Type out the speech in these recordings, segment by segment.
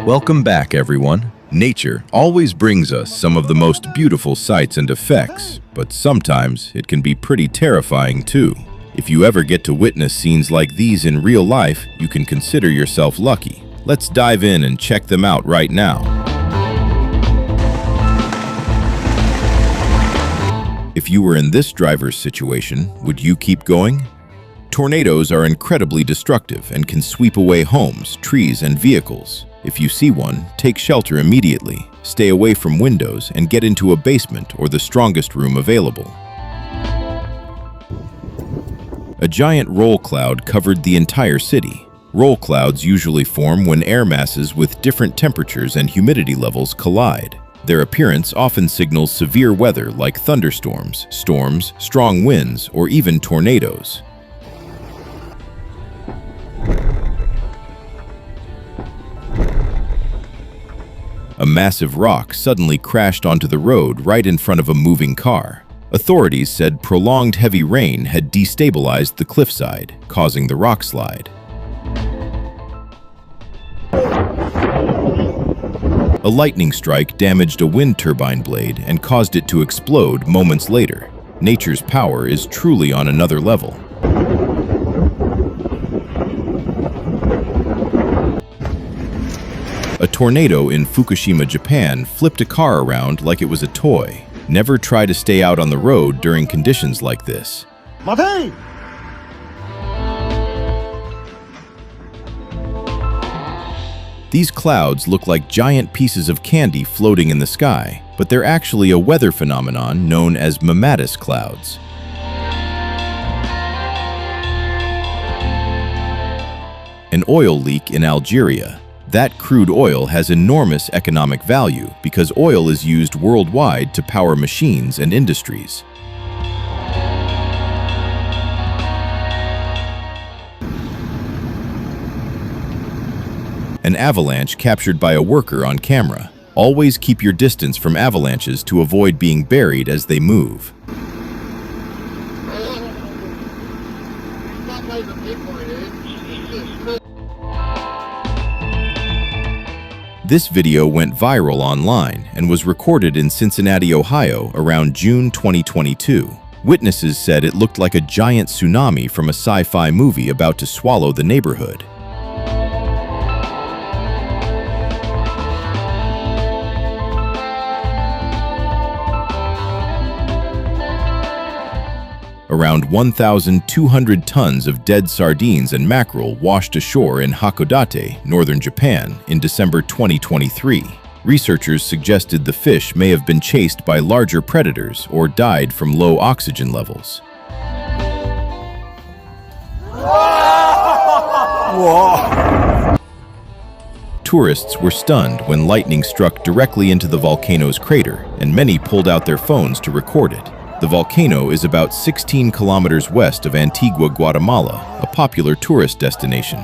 Welcome back, everyone. Nature always brings us some of the most beautiful sights and effects, but sometimes it can be pretty terrifying too. If you ever get to witness scenes like these in real life, you can consider yourself lucky. Let's dive in and check them out right now. If you were in this driver's situation, would you keep going? Tornadoes are incredibly destructive and can sweep away homes, trees, and vehicles. If you see one, take shelter immediately, stay away from windows, and get into a basement or the strongest room available. A giant roll cloud covered the entire city. Roll clouds usually form when air masses with different temperatures and humidity levels collide. Their appearance often signals severe weather like thunderstorms, storms, strong winds, or even tornadoes. A massive rock suddenly crashed onto the road right in front of a moving car. Authorities said prolonged heavy rain had destabilized the cliffside, causing the rock slide. A lightning strike damaged a wind turbine blade and caused it to explode moments later. Nature's power is truly on another level. A tornado in Fukushima, Japan flipped a car around like it was a toy. Never try to stay out on the road during conditions like this. These clouds look like giant pieces of candy floating in the sky, but they're actually a weather phenomenon known as mammatus clouds. An oil leak in Algeria. That crude oil has enormous economic value because oil is used worldwide to power machines and industries. An avalanche captured by a worker on camera. Always keep your distance from avalanches to avoid being buried as they move. This video went viral online and was recorded in Cincinnati, Ohio around June 2022. Witnesses said it looked like a giant tsunami from a sci-fi movie about to swallow the neighborhood. Around 1,200 tons of dead sardines and mackerel washed ashore in Hakodate, northern Japan, in December 2023. Researchers suggested the fish may have been chased by larger predators or died from low oxygen levels. Tourists were stunned when lightning struck directly into the volcano's crater, and many pulled out their phones to record it. The volcano is about 16 kilometers west of Antigua, Guatemala, a popular tourist destination.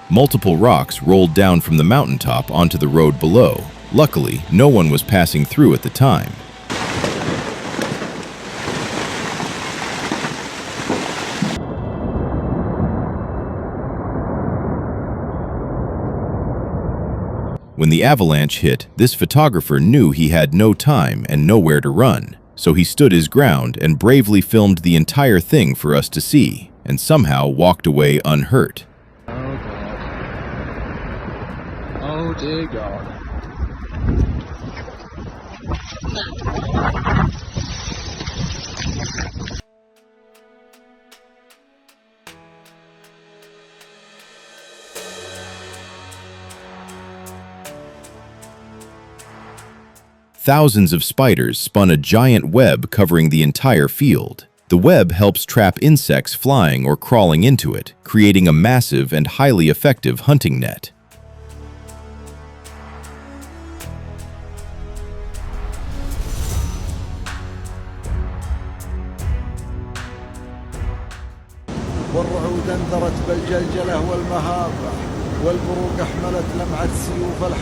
Multiple rocks rolled down from the mountaintop onto the road below. Luckily, no one was passing through at the time. When the avalanche hit, this photographer knew he had no time and nowhere to run, so he stood his ground and bravely filmed the entire thing for us to see, and somehow walked away unhurt. Oh dear God. Thousands of spiders spun a giant web covering the entire field. The web helps trap insects flying or crawling into it, creating a massive and highly effective hunting net.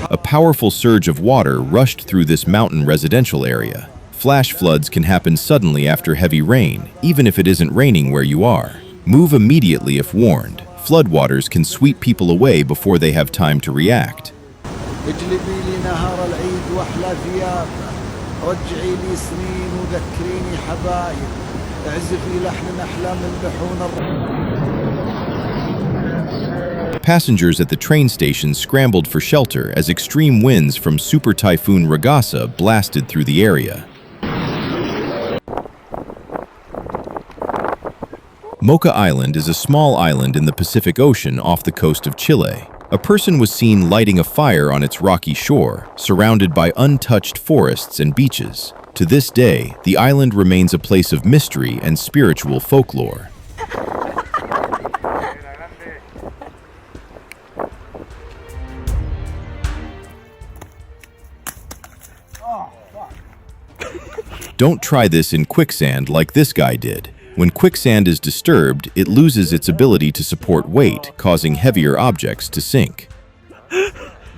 A powerful surge of water rushed through this mountain residential area. Flash floods can happen suddenly after heavy rain, even if it isn't raining where you are. Move immediately if warned. Floodwaters can sweep people away before they have time to react. اجلبي لي نهار العيد واحلى ثياب، رجعي لي سنين وذكريني حبايب، اعزفي لحن احلام اللحون. Passengers at the train station scrambled for shelter as extreme winds from Super Typhoon Ragasa blasted through the area. Mocha Island is a small island in the Pacific Ocean off the coast of Chile. A person was seen lighting a fire on its rocky shore, surrounded by untouched forests and beaches. To this day, the island remains a place of mystery and spiritual folklore. Don't try this in quicksand like this guy did. When quicksand is disturbed, it loses its ability to support weight, causing heavier objects to sink.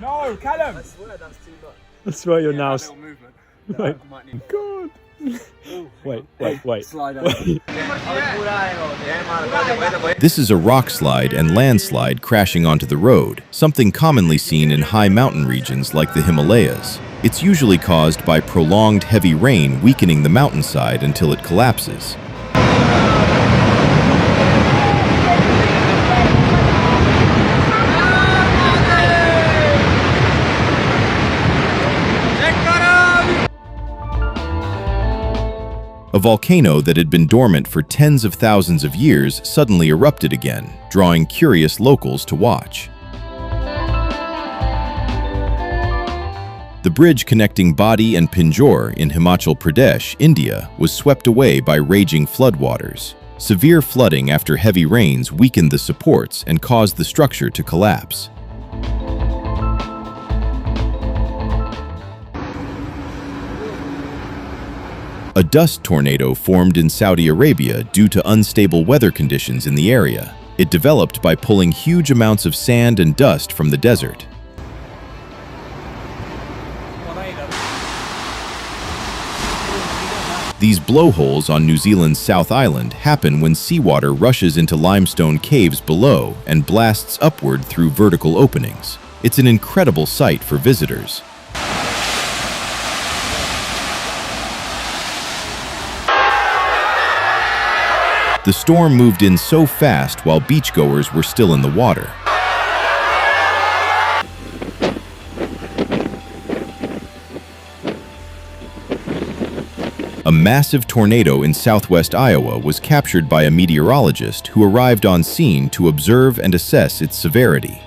No, Callum! I swear you're now. Wait. God. Wait. Slide over. This is a rock slide and landslide crashing onto the road, something commonly seen in high mountain regions like the Himalayas. It's usually caused by prolonged heavy rain weakening the mountainside until it collapses. A volcano that had been dormant for tens of thousands of years suddenly erupted again, drawing curious locals to watch. The bridge connecting Badi and Pinjore in Himachal Pradesh, India, was swept away by raging floodwaters. Severe flooding after heavy rains weakened the supports and caused the structure to collapse. A dust tornado formed in Saudi Arabia due to unstable weather conditions in the area. It developed by pulling huge amounts of sand and dust from the desert. These blowholes on New Zealand's South Island happen when seawater rushes into limestone caves below and blasts upward through vertical openings. It's an incredible sight for visitors. The storm moved in so fast while beachgoers were still in the water. A massive tornado in southwest Iowa was captured by a meteorologist who arrived on scene to observe and assess its severity.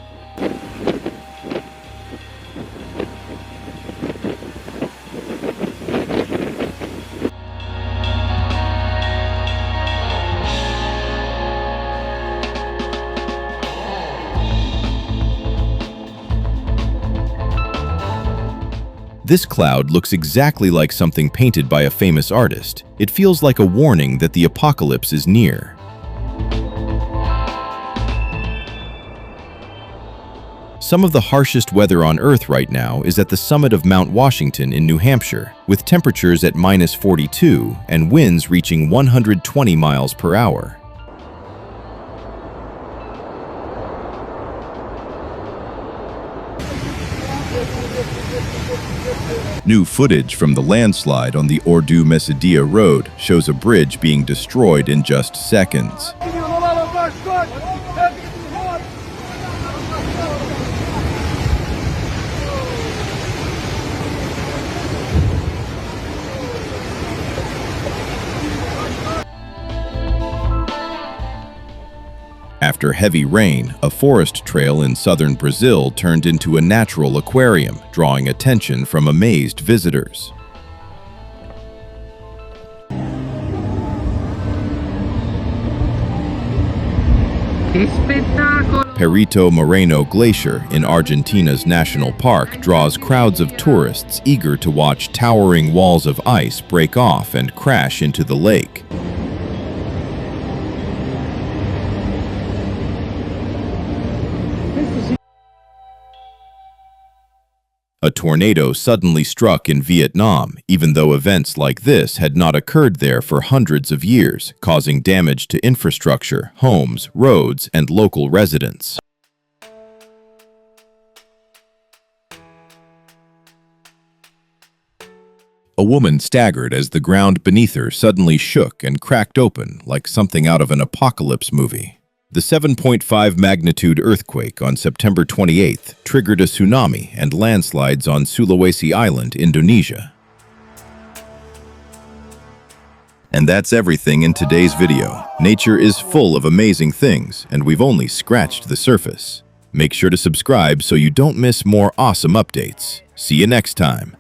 This cloud looks exactly like something painted by a famous artist. It feels like a warning that the apocalypse is near. Some of the harshest weather on Earth right now is at the summit of Mount Washington in New Hampshire, with temperatures at -42 and winds reaching 120 miles per hour. New footage from the landslide on the Ordu-Mesidia Road shows a bridge being destroyed in just seconds. After heavy rain, a forest trail in southern Brazil turned into a natural aquarium, drawing attention from amazed visitors. Perito Moreno Glacier in Argentina's national park draws crowds of tourists eager to watch towering walls of ice break off and crash into the lake. A A tornado suddenly struck in Vietnam, even though events like this had not occurred there for hundreds of years, causing damage to infrastructure, homes, roads, and local residents. A woman staggered as the ground beneath her suddenly shook and cracked open like something out of an apocalypse movie. The 7.5 magnitude earthquake on September 28th triggered a tsunami and landslides on Sulawesi Island, Indonesia. And that's everything in today's video. Nature is full of amazing things, and we've only scratched the surface. Make sure to subscribe so you don't miss more awesome updates. See you next time.